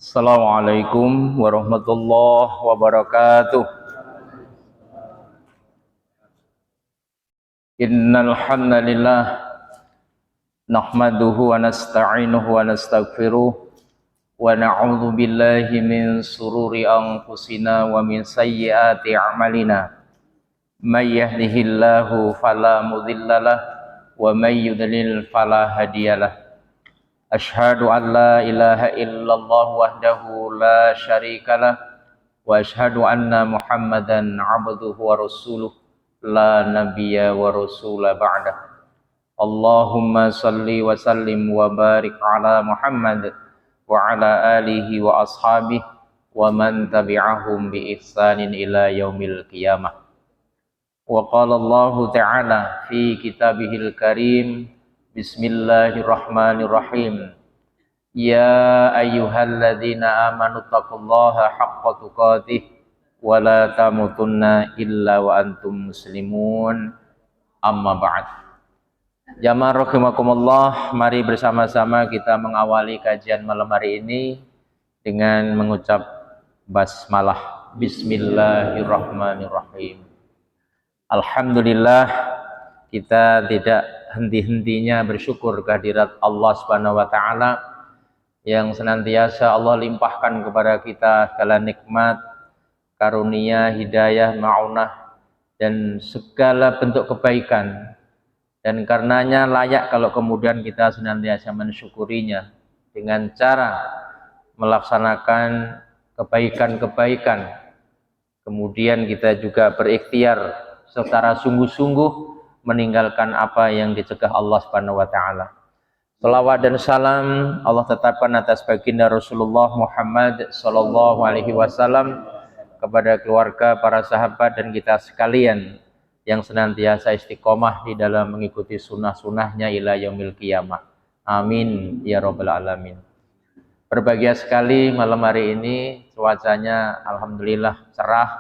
Assalamualaikum warahmatullahi wabarakatuh. Innal hamdalillah nahmaduhu wa nasta'inuhu wa nastaghfiruh wa na'udzu billahi min sururi anfusina wa min sayyiati a'malina. May yahdihillahu fala mudhillalah wa may yudlil fala hadiyalah. Asyhadu an la ilaha illallah wahdahu la syarikalah wa asyhadu anna Muhammadan abduhu wa rasuluh la nabiyya wa rasula ba'dah. Allahumma salli wa sallim wa barik ala Muhammad wa ala alihi wa ashabihi wa man tabi'ahum bi ihsanin ila yaumil qiyamah. Wa qala Allah ta'ala fi kitabihil karim, Bismillahirrahmanirrahim. Ya ayyuhalladzina amanu taqullaha haqqa tuqatih wa la tamutunna illa wa antum muslimun. Amma ba'd. Jamaah rahimakumullah, mari bersama-sama kita mengawali kajian malam hari ini dengan mengucap basmalah. Bismillahirrahmanirrahim. Alhamdulillah, kita tidak henti-hentinya bersyukur kehadirat Allah Subhanahu wa taala yang senantiasa Allah limpahkan kepada kita segala nikmat, karunia, hidayah, ma'unah dan segala bentuk kebaikan. Dan karenanya layak kalau kemudian kita senantiasa mensyukurinya dengan cara melaksanakan kebaikan-kebaikan. Kemudian kita juga berikhtiar secara sungguh-sungguh meninggalkan apa yang dicegah Allah Subhanahu wa taala. Salawat dan salam Allah tetapkan atas baginda Rasulullah Muhammad sallallahu alaihi wasallam, kepada keluarga, para sahabat dan kita sekalian yang senantiasa istiqomah di dalam mengikuti sunnah-sunnahnya ila yaumil qiyamah. Amin ya rabbal alamin. Berbahagia sekali malam hari ini, cuacanya alhamdulillah cerah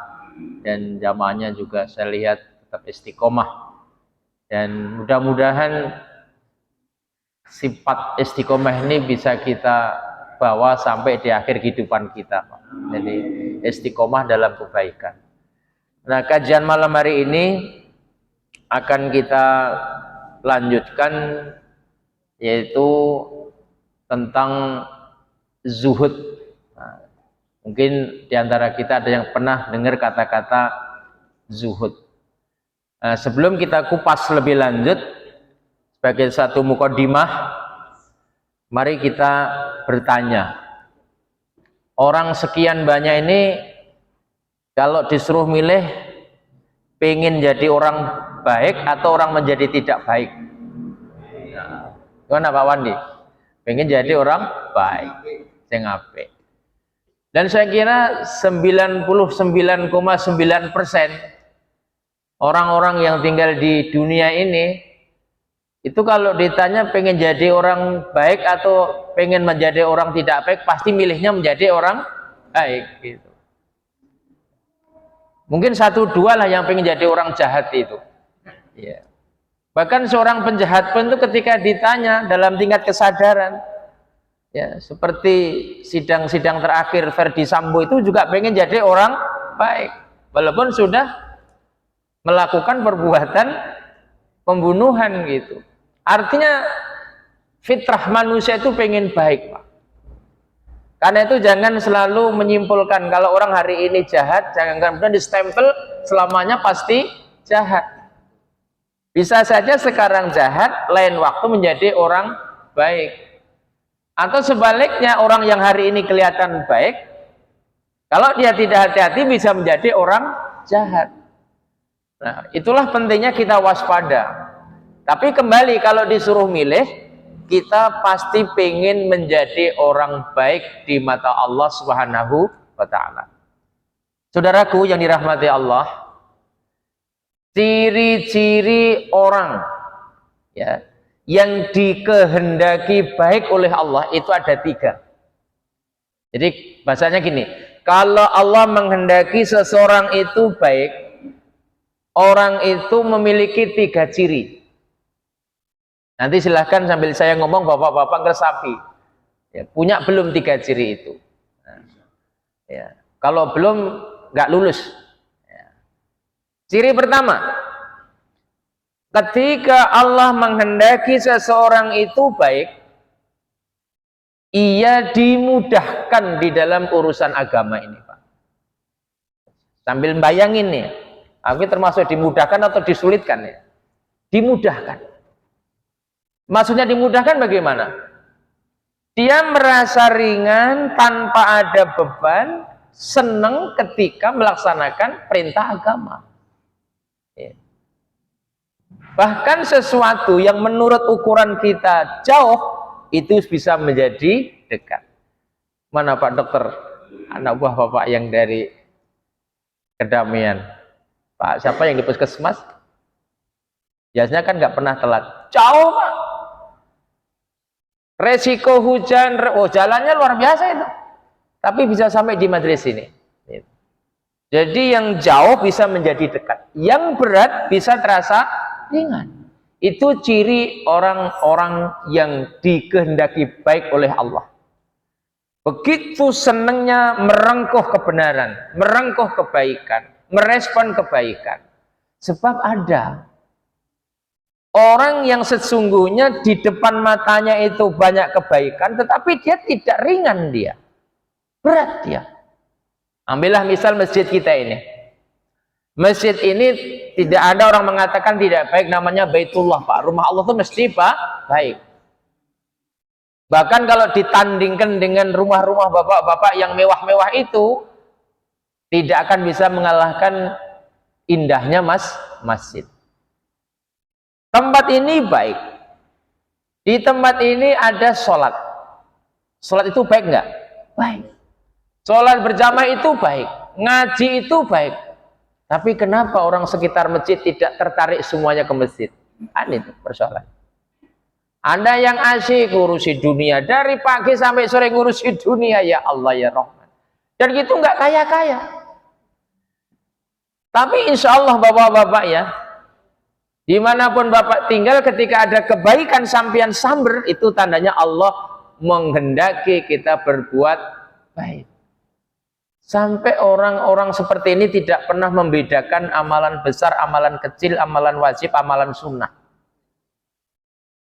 dan jamaahnya juga saya lihat tetap istiqomah. Dan mudah-mudahan sifat istiqomah ini bisa kita bawa sampai di akhir kehidupan kita. Jadi istiqomah dalam kebaikan. Nah, kajian malam hari ini akan kita lanjutkan, yaitu tentang zuhud. Nah, mungkin diantara kita ada yang pernah dengar kata-kata zuhud. Sebelum kita kupas lebih lanjut, sebagai satu mukaddimah, mari kita bertanya. Orang sekian banyak ini kalau disuruh milih, pengen jadi orang baik atau orang menjadi tidak baik? Nah, gimana Pak Wandi? Pengen jadi orang baik, sing apik. Dan saya kira 99,9% orang-orang yang tinggal di dunia ini, itu kalau ditanya pengen jadi orang baik atau pengen menjadi orang tidak baik, pasti milihnya menjadi orang baik gitu. Mungkin 1-2 lah yang pengen jadi orang jahat itu. Ya. Bahkan seorang penjahat pun itu ketika ditanya dalam tingkat kesadaran, ya, seperti sidang-sidang terakhir Ferdi Sambo itu juga pengen jadi orang baik, walaupun sudah melakukan perbuatan pembunuhan gitu. Artinya fitrah manusia itu pengen baik, Pak. Karena itu jangan selalu menyimpulkan kalau orang hari ini jahat, jangan kemudian distempel selamanya pasti jahat. Bisa saja sekarang jahat, lain waktu menjadi orang baik. Atau sebaliknya, orang yang hari ini kelihatan baik, kalau dia tidak hati-hati bisa menjadi orang jahat. Nah, itulah pentingnya kita waspada. Tapi kembali, kalau disuruh milih, kita pasti pengen menjadi orang baik di mata Allah Subhanahu wa ta'ala. Saudaraku yang dirahmati Allah, ciri-ciri orang, ya, yang dikehendaki baik oleh Allah itu ada 3. Jadi bahasanya gini, kalau Allah menghendaki seseorang itu baik, orang itu memiliki 3 ciri. Nanti silahkan sambil saya ngomong bapak-bapak ngeresapi, ya, punya belum 3 ciri itu. Ya. Kalau belum, nggak lulus. Ya. Ciri pertama, ketika Allah menghendaki seseorang itu baik, ia dimudahkan di dalam urusan agama ini, Pak. Sambil bayangin nih, aku termasuk dimudahkan atau disulitkan ya? Dimudahkan. Maksudnya dimudahkan bagaimana? Dia merasa ringan tanpa ada beban, senang ketika melaksanakan perintah agama. Ya. Bahkan sesuatu yang menurut ukuran kita jauh, itu bisa menjadi dekat. Mana Pak Dokter, anak buah Bapak yang dari Kedamian? Pak siapa yang di puskesmas? Biasanya kan nggak pernah telat. Jauh Pak. Resiko hujan, jalannya luar biasa itu. Tapi bisa sampai di majelis ini. Jadi yang jauh bisa menjadi dekat. Yang berat bisa terasa ringan. Itu ciri orang-orang yang dikehendaki baik oleh Allah. Begitu senangnya merengkuh kebenaran, merengkuh kebaikan, merespon kebaikan. Sebab ada orang yang sesungguhnya di depan matanya itu banyak kebaikan, tetapi dia tidak ringan dia. Berat dia. Ambillah misal masjid kita ini. Masjid ini tidak ada orang mengatakan tidak baik, namanya Baitullah, Pak. Rumah Allah itu mesti baik. Bahkan kalau ditandingkan dengan rumah-rumah bapak-bapak yang mewah-mewah itu, tidak akan bisa mengalahkan indahnya masjid. Tempat ini baik. Di tempat ini ada sholat. Sholat itu baik enggak? Baik. Sholat berjamaah itu baik. Ngaji itu baik. Tapi kenapa orang sekitar masjid tidak tertarik semuanya ke masjid? Ini persoalan. Ada yang asyik ngurusi dunia. Dari pagi sampai sore ngurusi dunia. Ya Allah ya Rahman. Dan gitu nggak kaya-kaya. Tapi insya Allah bapak-bapak ya, dimanapun bapak tinggal, ketika ada kebaikan sampian samber, itu tandanya Allah menghendaki kita berbuat baik. Sampai orang-orang seperti ini tidak pernah membedakan amalan besar, amalan kecil, amalan wajib, amalan sunnah.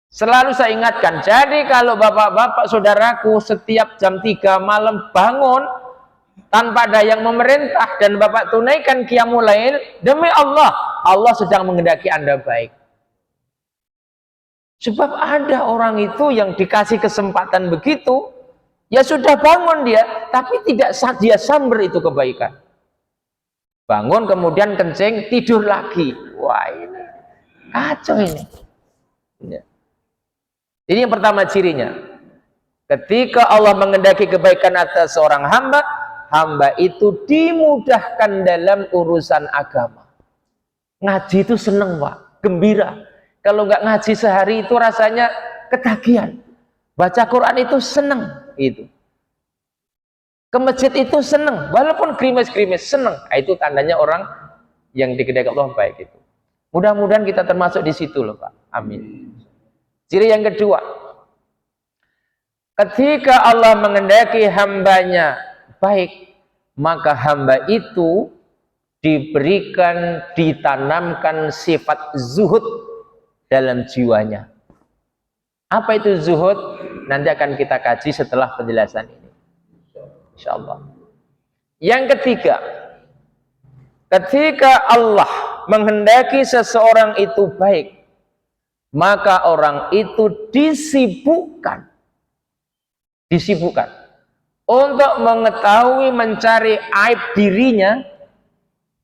Selalu saya ingatkan, jadi kalau bapak-bapak saudaraku setiap jam 3 malam bangun tanpa ada yang memerintah dan bapak tunaikan qiyamul lail, demi Allah, Allah sedang menghendaki Anda baik. Sebab ada orang itu yang dikasih kesempatan begitu, ya sudah bangun dia, tapi tidak dia samber itu kebaikan. Bangun kemudian kencing, tidur lagi. Wah ini kacau ini. Ya. Ini yang pertama cirinya. Ketika Allah menghendaki kebaikan atas seorang hamba, hamba itu dimudahkan dalam urusan agama. Ngaji itu seneng Pak, gembira. Kalau nggak ngaji sehari itu rasanya ketagihan. Baca Quran itu seneng itu. Ke masjid itu seneng, walaupun gerimis-gerimis seneng. Itu tandanya orang yang dikehendaki Allah baik itu. Mudah-mudahan kita termasuk di situ loh Pak. Amin. Ciri yang kedua, ketika Allah menghendaki hambanya baik, maka hamba itu diberikan, ditanamkan sifat zuhud dalam jiwanya. Apa itu zuhud? Nanti akan kita kaji setelah penjelasan ini, insyaallah. Yang ketiga, ketika Allah menghendaki seseorang itu baik, maka orang itu disibukkan untuk mengetahui, mencari aib dirinya,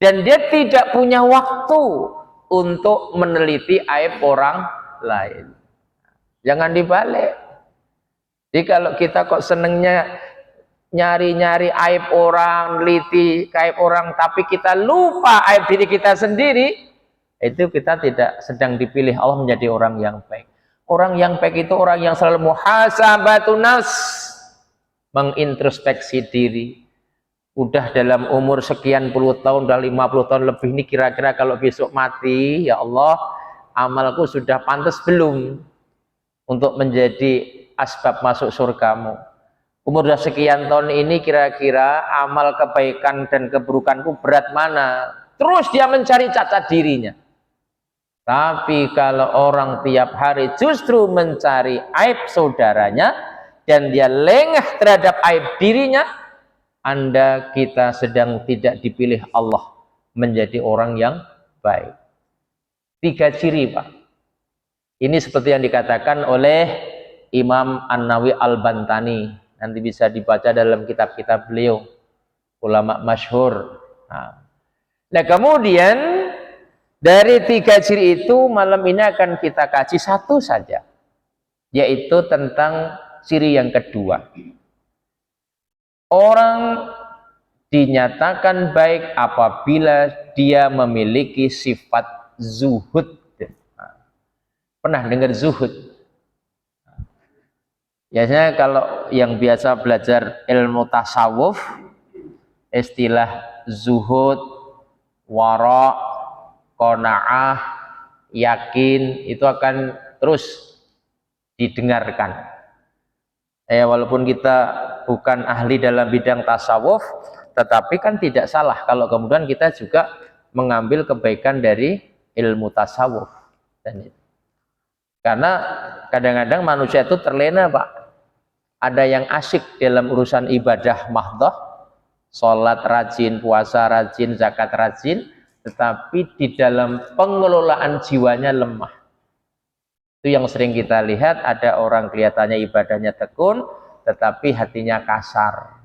dan dia tidak punya waktu untuk meneliti aib orang lain. Jangan dibalik. Jadi kalau kita kok senengnya nyari-nyari aib orang, neliti aib orang, tapi kita lupa aib diri kita sendiri, itu kita tidak sedang dipilih Allah menjadi orang yang baik. Orang yang baik itu orang yang selalu muhasabatun nafs, mengintrospeksi diri. Udah dalam umur sekian puluh tahun, udah 50 tahun lebih ini, kira-kira kalau besok mati, ya Allah, amalku sudah pantas belum untuk menjadi asbab masuk surgamu? Umur sudah sekian tahun ini kira-kira amal kebaikan dan keburukanku berat mana? Terus dia mencari cacat dirinya. Tapi kalau orang tiap hari justru mencari aib saudaranya dan dia lengah terhadap aib dirinya, Anda kita sedang tidak dipilih Allah menjadi orang yang baik. 3 ciri, Pak. Ini seperti yang dikatakan oleh Imam An-Nawawi Al-Bantani. Nanti bisa dibaca dalam kitab-kitab beliau, ulama masyhur. Nah, kemudian dari 3 ciri itu malam ini akan kita kaji satu saja, yaitu tentang ciri yang kedua. Orang dinyatakan baik apabila dia memiliki sifat zuhud. Pernah dengar zuhud? Biasanya kalau yang biasa belajar ilmu tasawuf, istilah zuhud, wara', qanaah, yakin, itu akan terus didengarkan. Walaupun kita bukan ahli dalam bidang tasawuf, tetapi kan tidak salah kalau kemudian kita juga mengambil kebaikan dari ilmu tasawuf. Karena kadang-kadang manusia itu terlena, Pak. Ada yang asyik dalam urusan ibadah mahdhah, sholat rajin, puasa rajin, zakat rajin, tetapi di dalam pengelolaan jiwanya lemah. Itu yang sering kita lihat, ada orang kelihatannya ibadahnya tekun, tetapi hatinya kasar.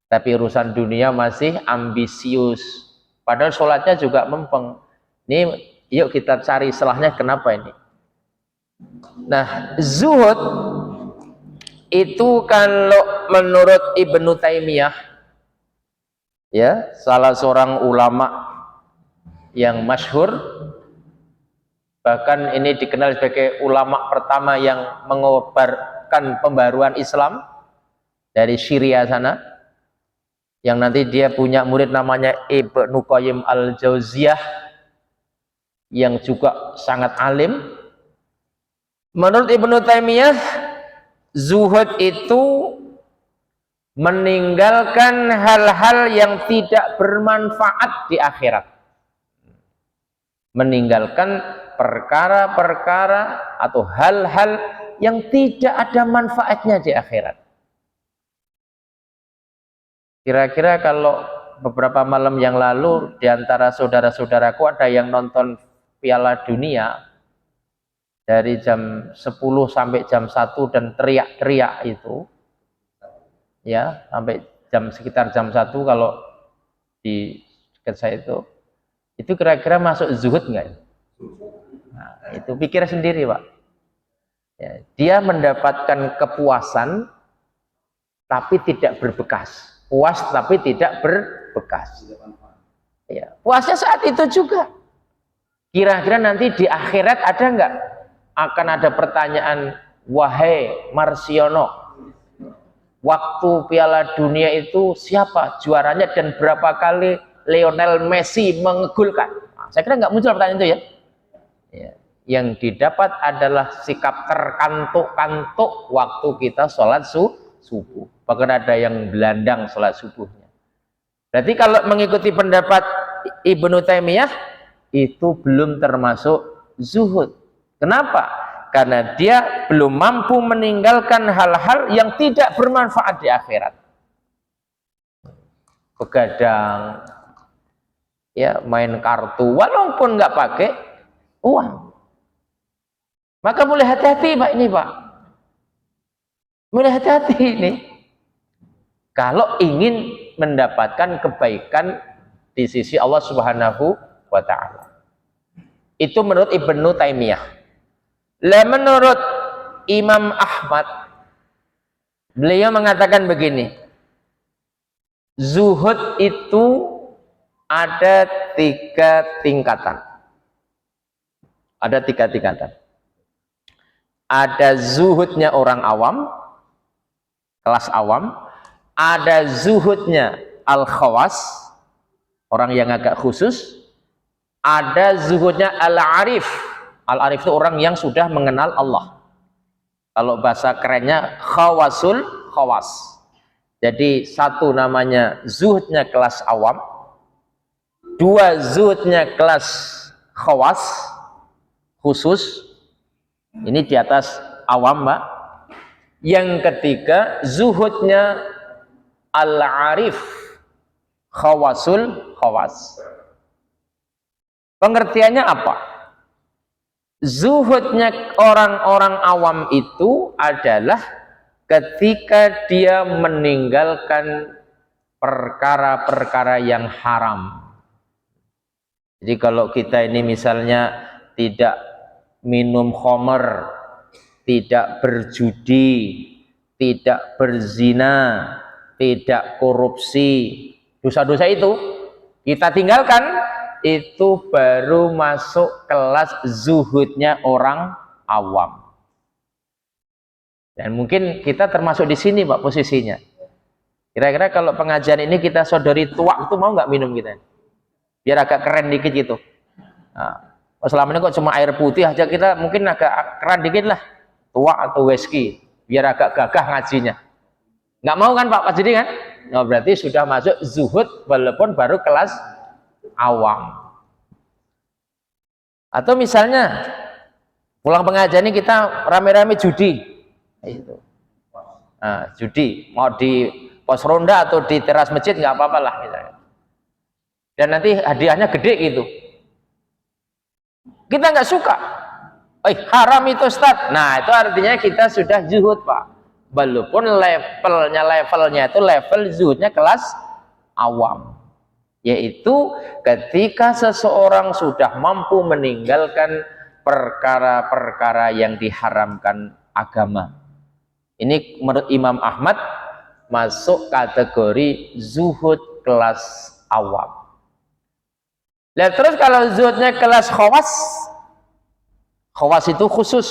Tapi urusan dunia masih ambisius. Padahal sholatnya juga mempeng. Ini yuk kita cari salahnya kenapa ini. Nah, zuhud itu kalau menurut Ibnu Taimiyah, ya, salah seorang ulama yang masyhur, bahkan ini dikenal sebagai ulama pertama yang mengobarkan pembaruan Islam dari Syria sana, yang nanti dia punya murid namanya Ibnu Qayyim Al-Jauziyah yang juga sangat alim. Menurut Ibnu Taimiyah, zuhud itu meninggalkan hal-hal yang tidak bermanfaat di akhirat. Meninggalkan perkara-perkara atau hal-hal yang tidak ada manfaatnya di akhirat. Kira-kira kalau beberapa malam yang lalu di antara saudara-saudaraku ada yang nonton Piala Dunia dari jam 10 sampai jam 1 dan teriak-teriak itu, ya, sampai sekitar jam 1 kalau di dekat saya itu kira-kira masuk zuhud enggak? Nah, itu pikir sendiri, Pak. Ya, dia mendapatkan kepuasan tapi tidak berbekas. Puas tapi tidak berbekas. Ya, puasnya saat itu juga. Kira-kira nanti di akhirat ada enggak? Akan ada pertanyaan, wahai Marsiono, waktu Piala Dunia itu siapa juaranya dan berapa kali Lionel Messi mengegulkan? Nah, saya kira nggak muncul pertanyaan itu, ya. Yang didapat adalah sikap terkantuk-kantuk waktu kita sholat subuh. Bahkan ada yang belandang sholat subuhnya. Berarti kalau mengikuti pendapat Ibnu Taimiyah, itu belum termasuk zuhud. Kenapa? Karena dia belum mampu meninggalkan hal-hal yang tidak bermanfaat di akhirat. Begadang, ya, main kartu, walaupun nggak pakai uang. Maka mulai hati-hati, Pak, ini, Pak. Mulai hati-hati ini. Kalau ingin mendapatkan kebaikan di sisi Allah Subhanahu wa Ta'ala. Itu menurut Ibnu Taimiyah. Lah menurut Imam Ahmad, beliau mengatakan begini, zuhud itu ada 3 tingkatan. Ada 3 tingkatan. Ada zuhudnya orang awam, kelas awam. Ada zuhudnya al-khawas, orang yang agak khusus. Ada zuhudnya al-arif. Al-arif itu orang yang sudah mengenal Allah. Kalau bahasa kerennya khawasul khawas. Jadi satu namanya zuhudnya kelas awam, dua zuhudnya kelas khawas, khusus. Ini di atas awam, Mbak. Yang ketiga zuhudnya al-arif, khawasul khawas. Pengertiannya apa? Zuhudnya orang-orang awam itu adalah ketika dia meninggalkan perkara-perkara yang haram. Jadi kalau kita ini misalnya tidak minum khamr, tidak berjudi, tidak berzina, tidak korupsi, dosa-dosa itu kita tinggalkan, itu baru masuk kelas zuhudnya orang awam. Dan mungkin kita termasuk di sini, Pak, posisinya. Kira-kira kalau pengajian ini kita sodori tuak itu mau nggak minum kita? Biar agak keren dikit gitu. Nah, selama ini kok cuma air putih aja, kita mungkin agak keren dikit lah, tuak atau whisky, biar agak gagah ngajinya. Nggak mau kan Pak Jadi kan? Nah, berarti sudah masuk zuhud walaupun baru kelas awam. Atau misalnya pulang pengajian ini kita rame-rame judi. Itu. Nah, judi mau di pos ronda atau di teras masjid nggak apa-apa lah misalnya. Dan nanti hadiahnya gede gitu. Kita nggak suka. Haram itu Ustaz. Nah, itu artinya kita sudah zuhud, Pak. Walaupun levelnya itu level zuhudnya kelas awam. Yaitu ketika seseorang sudah mampu meninggalkan perkara-perkara yang diharamkan agama. Ini menurut Imam Ahmad masuk kategori zuhud kelas awam. Nah, terus kalau zuhudnya kelas khawas, khawas itu khusus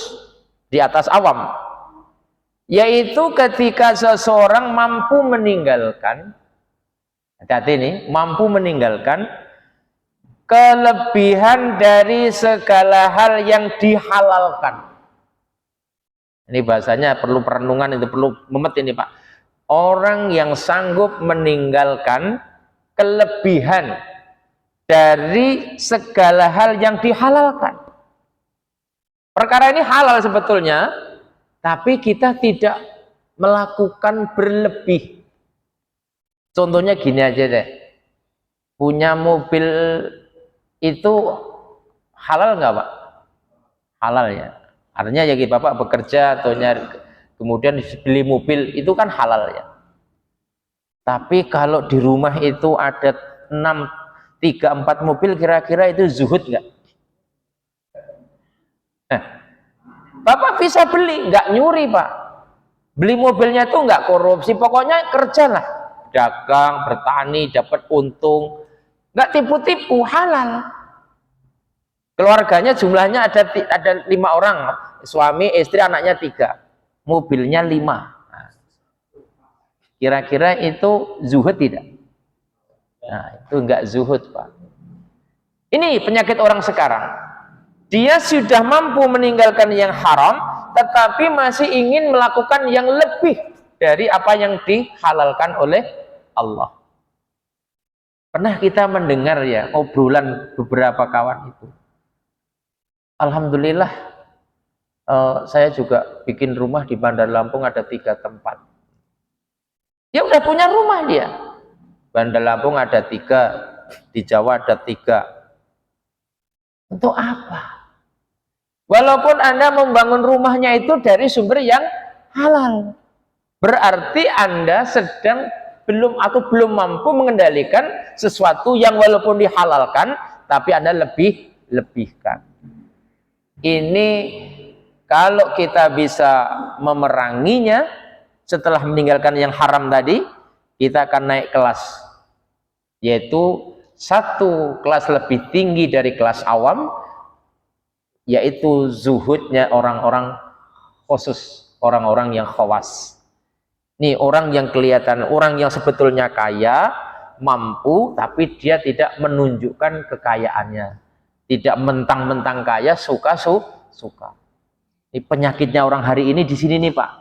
di atas awam, yaitu ketika seseorang mampu meninggalkan, hati-hati nih, mampu meninggalkan kelebihan dari segala hal yang dihalalkan. Ini bahasanya perlu perenungan, itu perlu memet ini Pak. Orang yang sanggup meninggalkan kelebihan dari segala hal yang dihalalkan. Perkara ini halal sebetulnya, tapi kita tidak melakukan berlebih. Contohnya gini aja deh, punya mobil itu halal nggak Pak? Halal ya. Artinya ya Bapak bekerja atau nyari, kemudian beli mobil itu kan halal ya. Tapi kalau di rumah itu ada 3-4 mobil, kira-kira itu zuhud nggak? Nah, Bapak bisa beli, nggak nyuri Pak. Beli mobilnya itu nggak korupsi, pokoknya kerjalah, dagang, bertani, dapat untung, nggak tipu-tipu, halal. Keluarganya jumlahnya ada 5 orang, suami, istri, anaknya 3, mobilnya 5. Kira-kira itu zuhud tidak? Nah, itu enggak zuhud Pak. Ini penyakit orang sekarang. Dia sudah mampu meninggalkan yang haram, tetapi masih ingin melakukan yang lebih dari apa yang dihalalkan oleh Allah. Pernah kita mendengar ya obrolan beberapa kawan itu. Alhamdulillah, saya juga bikin rumah di Bandar Lampung ada 3 tempat. Dia udah punya rumah dia. Bandar Lampung ada 3, di Jawa ada 3. Untuk apa? Walaupun Anda membangun rumahnya itu dari sumber yang halal, berarti Anda belum mampu mengendalikan sesuatu yang walaupun dihalalkan, tapi Anda lebihkan. Ini kalau kita bisa memeranginya setelah meninggalkan yang haram tadi, kita akan naik kelas, yaitu 1 kelas lebih tinggi dari kelas awam, yaitu zuhudnya orang-orang khusus, orang-orang yang khawas. Nih orang yang kelihatan, orang yang sebetulnya kaya, mampu, tapi dia tidak menunjukkan kekayaannya, tidak mentang-mentang kaya, suka. Ini penyakitnya orang hari ini di sini nih Pak.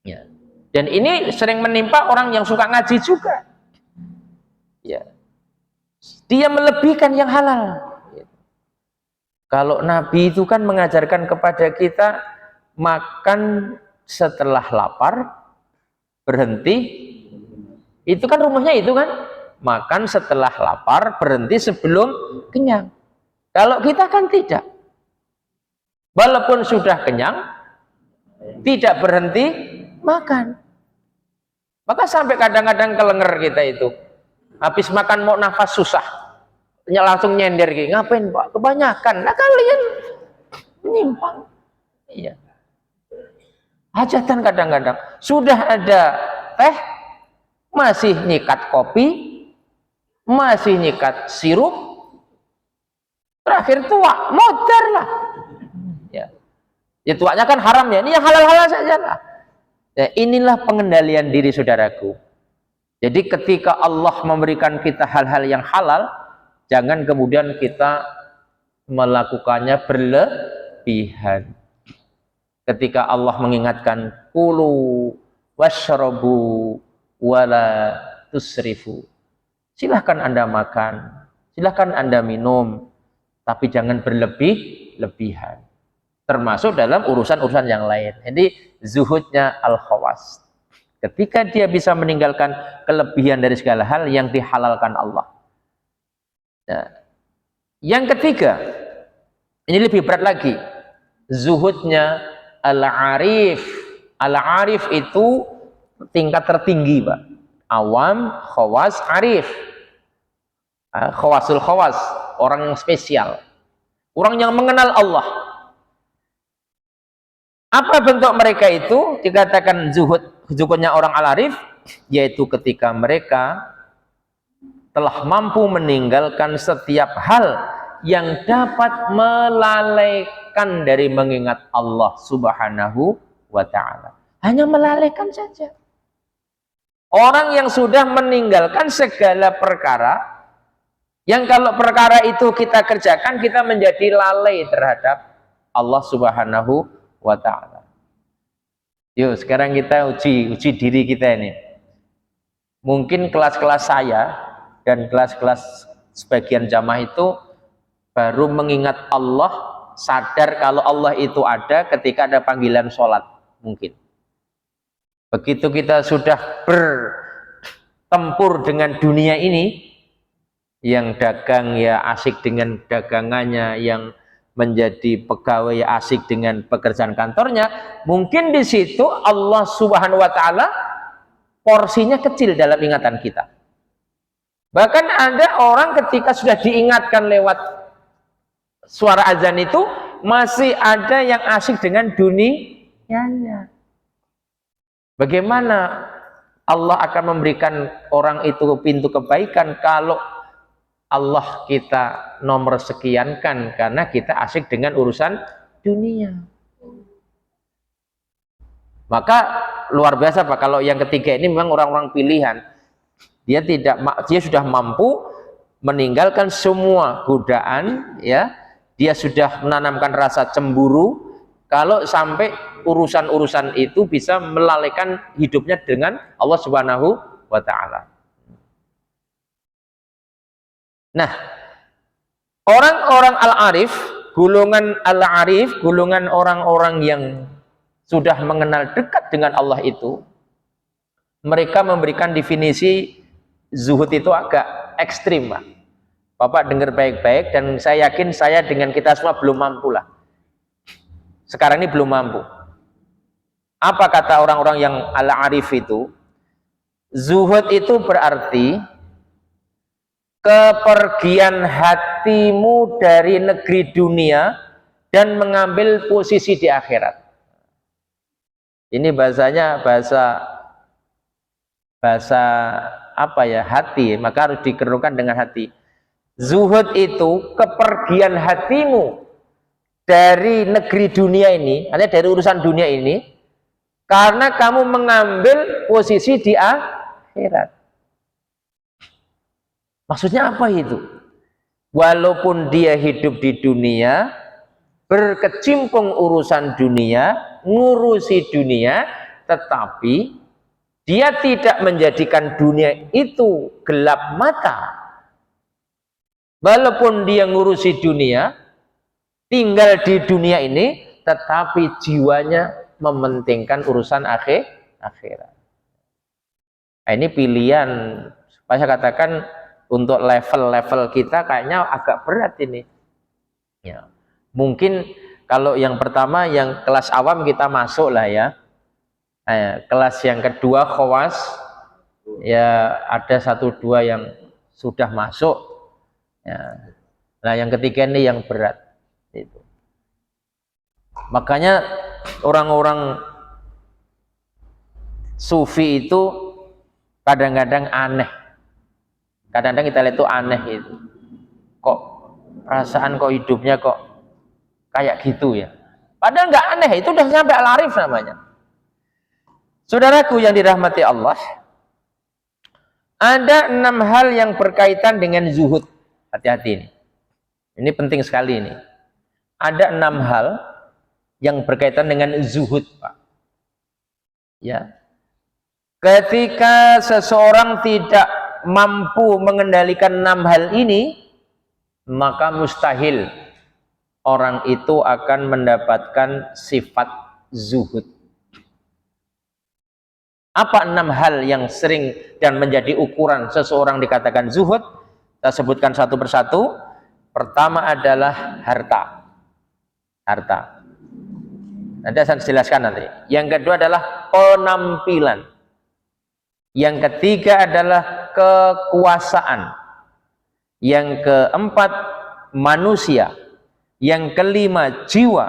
Ya. Dan ini sering menimpa orang yang suka ngaji juga. Ya. Dia melebihkan yang halal. Kalau Nabi itu kan mengajarkan kepada kita makan setelah lapar, berhenti. Itu kan rumusnya itu kan. Makan setelah lapar, berhenti sebelum kenyang. Kalau kita kan tidak. Walaupun sudah kenyang, tidak berhenti makan. Maka sampai kadang-kadang kelenger kita itu. Habis makan mau nafas susah. Langsung nyender gitu. Ngapain Pak? Kebanyakan. Nah kalian menyimpang. Iya. Hajatan kadang-kadang. Sudah ada teh, masih nyikat kopi, masih nyikat sirup, terakhir tua, modar lah. Ya. Ya tuanya kan haram ya. Ini yang halal-halal saja lah. Ya, inilah pengendalian diri saudaraku. Jadi ketika Allah memberikan kita hal-hal yang halal, jangan kemudian kita melakukannya berlebihan. Ketika Allah mengingatkan kulu washrabu wala tusrifu. Silahkan Anda makan, silahkan Anda minum, tapi jangan berlebihan. Termasuk dalam urusan-urusan yang lain. Jadi zuhudnya al-khawas. Ketika dia bisa meninggalkan kelebihan dari segala hal yang dihalalkan Allah. Nah, yang ketiga, ini lebih berat lagi. Zuhudnya al-arif. Al-arif itu tingkat tertinggi, Pak. Awam, khawas, arif. Khawasul khawas, orang yang spesial. Orang yang mengenal Allah. Apa bentuk mereka itu? Dikatakan zuhudnya orang al-arif, yaitu ketika mereka telah mampu meninggalkan setiap hal yang dapat melalaikan dari mengingat Allah Subhanahu wa ta'ala. Hanya melalaikan saja. Orang yang sudah meninggalkan segala perkara, yang kalau perkara itu kita kerjakan, kita menjadi lalai terhadap Allah Subhanahu wa ta'ala. Yuk sekarang kita uji diri kita ini. Mungkin kelas-kelas saya dan kelas-kelas sebagian jamaah itu baru mengingat Allah, sadar kalau Allah itu ada ketika ada panggilan sholat. Mungkin begitu kita sudah bertempur dengan dunia ini, yang dagang ya asik dengan dagangannya, yang menjadi pegawai asik dengan pekerjaan kantornya, mungkin di situ Allah Subhanahu wa ta'ala porsinya kecil dalam ingatan kita. Bahkan ada orang ketika sudah diingatkan lewat suara azan itu, masih ada yang asik dengan dunianya. Bagaimana Allah akan memberikan orang itu pintu kebaikan kalau Allah kita nomor sekian kan, karena kita asik dengan urusan dunia. Maka luar biasa Pak, kalau yang ketiga ini memang orang-orang pilihan. Dia sudah mampu meninggalkan semua godaan, ya. Dia sudah menanamkan rasa cemburu. Kalau sampai urusan-urusan itu bisa melalaikan hidupnya dengan Allah Subhanahu wa ta'ala. Nah, orang-orang al-arif, golongan orang-orang yang sudah mengenal dekat dengan Allah itu, mereka memberikan definisi zuhud itu agak ekstrim, Pak. Bapak dengar baik-baik, dan saya yakin saya dengan kita semua belum mampu lah. Sekarang ini belum mampu. Apa kata orang-orang yang al-arif itu? Zuhud itu berarti kepergian hatimu dari negeri dunia dan mengambil posisi di akhirat. Ini bahasanya bahasa apa ya, hati, maka harus dikerukan dengan hati. Zuhud itu kepergian hatimu dari negeri dunia ini, artinya dari urusan dunia ini, karena kamu mengambil posisi di akhirat. Maksudnya apa itu? Walaupun dia hidup di dunia, berkecimpung urusan dunia, ngurusi dunia, tetapi Dia tidak menjadikan dunia itu gelap mata. Walaupun dia ngurusi dunia, tinggal di dunia ini, tetapi jiwanya mementingkan urusan akhirat. Nah, ini pilihan. Saya katakan untuk level-level kita kayaknya agak berat ini. Ya. Mungkin kalau yang pertama, yang kelas awam kita masuk lah ya. Kelas yang kedua khawas, ya ada 1-2 yang sudah masuk. Ya. Nah yang ketiga ini yang berat. Itu. Makanya orang-orang sufi itu kadang-kadang aneh. Kadang-kadang kita lihat itu aneh itu. Kok perasaan kok hidupnya kok kayak gitu ya. Padahal nggak aneh, itu udah sampai al-arif namanya. Saudaraku yang dirahmati Allah, ada 6 hal yang berkaitan dengan zuhud. Hati-hati ini. Ini penting sekali ini. Ada 6 hal yang berkaitan dengan zuhud, Pak. Ya. Ketika seseorang tidak mampu mengendalikan 6 hal ini, maka mustahil orang itu akan mendapatkan sifat zuhud. Apa 6 hal yang sering dan menjadi ukuran seseorang dikatakan zuhud? Kita sebutkan satu persatu. Pertama adalah harta. Harta. Nanti saya jelaskan nanti. Yang kedua adalah penampilan. Yang ketiga adalah kekuasaan. Yang keempat manusia. Yang kelima jiwa.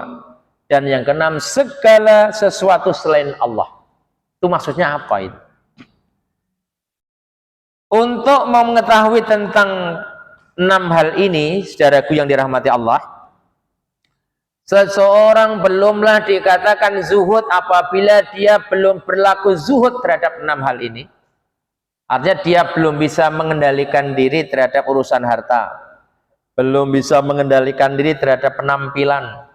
Dan yang keenam segala sesuatu selain Allah. Itu maksudnya apa itu? Untuk mengetahui tentang 6 hal ini, saudaraku yang dirahmati Allah, seseorang belumlah dikatakan zuhud apabila dia belum berlaku zuhud terhadap 6 hal ini. Artinya dia belum bisa mengendalikan diri terhadap urusan harta, belum bisa mengendalikan diri terhadap penampilan,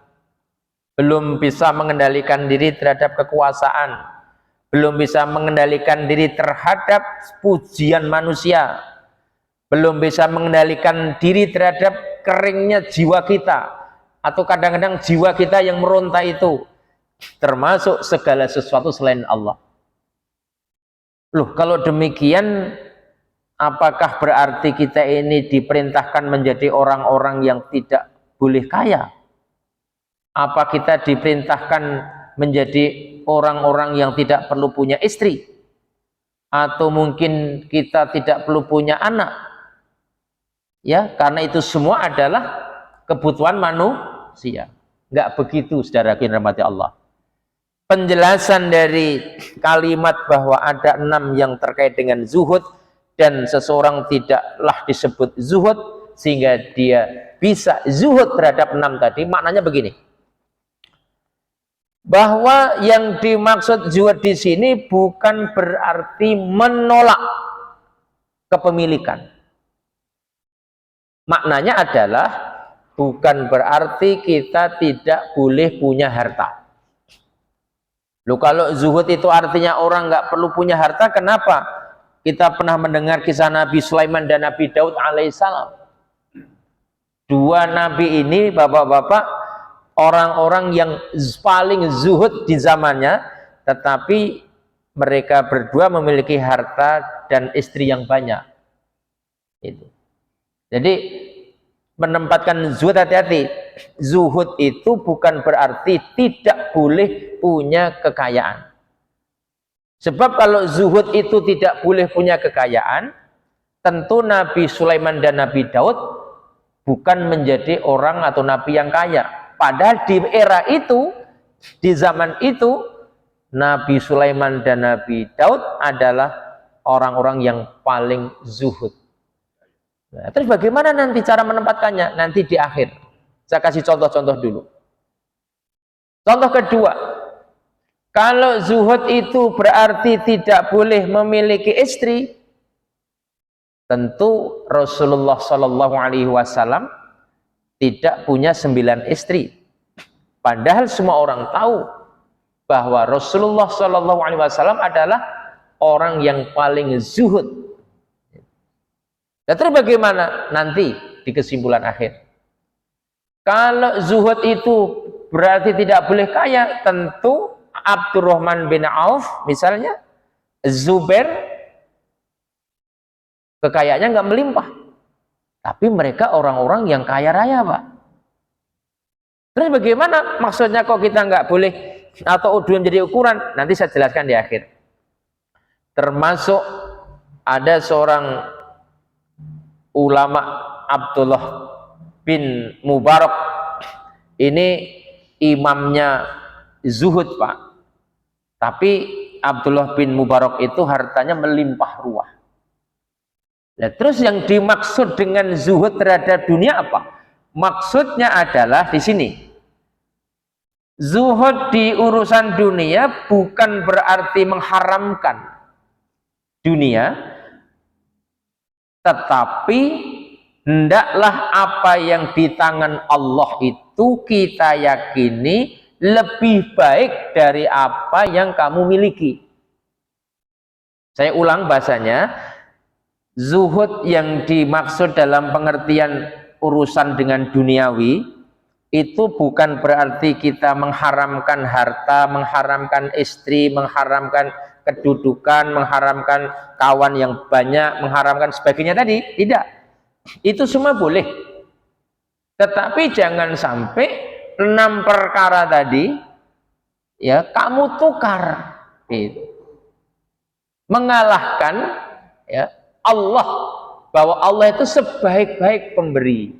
belum bisa mengendalikan diri terhadap kekuasaan, belum bisa mengendalikan diri terhadap pujian manusia, belum bisa mengendalikan diri terhadap keringnya jiwa kita, atau kadang-kadang jiwa kita yang meronta itu, termasuk segala sesuatu selain Allah. Loh, kalau demikian, apakah berarti kita ini diperintahkan menjadi orang-orang yang tidak boleh kaya? Apa kita diperintahkan menjadi orang-orang yang tidak perlu punya istri? Atau mungkin kita tidak perlu punya anak? Ya, karena itu semua adalah kebutuhan manusia. Enggak begitu, saudara yang dirahmati Allah. Penjelasan dari kalimat bahwa ada 6 yang terkait dengan zuhud dan seseorang tidaklah disebut zuhud sehingga dia bisa zuhud terhadap 6 tadi, maknanya begini. Bahwa yang dimaksud zuhud di sini bukan berarti menolak kepemilikan. Maknanya adalah bukan berarti kita tidak boleh punya harta. Loh, kalau zuhud itu artinya orang nggak perlu punya harta, kenapa? Kita pernah mendengar kisah Nabi Sulaiman dan Nabi Daud alaihissalam. 2 nabi ini, bapak-bapak, orang-orang yang paling zuhud di zamannya, tetapi mereka berdua memiliki harta dan istri yang banyak. Itu. Jadi menempatkan zuhud, hati-hati. Zuhud itu bukan berarti tidak boleh punya kekayaan. Sebab kalau zuhud itu tidak boleh punya kekayaan, tentu Nabi Sulaiman dan Nabi Daud bukan menjadi orang atau nabi yang kaya. Padahal di era itu, di zaman itu, Nabi Sulaiman dan Nabi Daud adalah orang-orang yang paling zuhud. Nah, terus bagaimana nanti cara menempatkannya? Nanti di akhir. Saya kasih contoh-contoh dulu. Contoh kedua, kalau zuhud itu berarti tidak boleh memiliki istri, tentu Rasulullah Shallallahu Alaihi Wasallam tidak punya 9 istri. Padahal semua orang tahu bahwa Rasulullah Shallallahu Alaihi Wasallam adalah orang yang paling zuhud. Dan terus bagaimana? Nanti di kesimpulan akhir. Kalau zuhud itu berarti tidak boleh kaya, tentu Abdurrahman bin Auf misalnya, Zubair, kekayaannya nggak melimpah. Tapi mereka orang-orang yang kaya raya, Pak. Terus bagaimana? Maksudnya kok kita nggak boleh atau udah menjadi ukuran? Nanti saya jelaskan di akhir. Termasuk ada seorang ulama Abdullah bin Mubarak, ini imamnya zuhud, Pak. Tapi Abdullah bin Mubarak itu hartanya melimpah ruah. Nah, terus yang dimaksud dengan zuhud terhadap dunia apa? Maksudnya adalah di sini. Zuhud di urusan dunia bukan berarti mengharamkan dunia, tetapi hendaklah apa yang di tangan Allah itu kita yakini lebih baik dari apa yang kamu miliki. Saya ulang bahasanya, zuhud yang dimaksud dalam pengertian urusan dengan duniawi itu bukan berarti kita mengharamkan harta, mengharamkan istri, mengharamkan kedudukan, mengharamkan kawan yang banyak, mengharamkan sebagainya tadi. Tidak. Itu semua boleh. Tetapi jangan sampai 6 perkara tadi ya kamu tukar. Mengalahkan ya Allah, bahwa Allah itu sebaik-baik pemberi.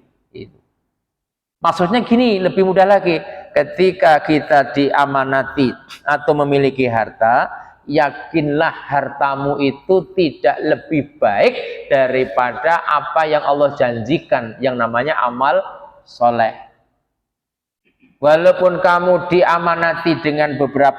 Maksudnya gini, lebih mudah lagi, ketika kita diamanati atau memiliki harta, yakinlah hartamu itu tidak lebih baik daripada apa yang Allah janjikan, yang namanya amal soleh. Walaupun kamu diamanati dengan beberapa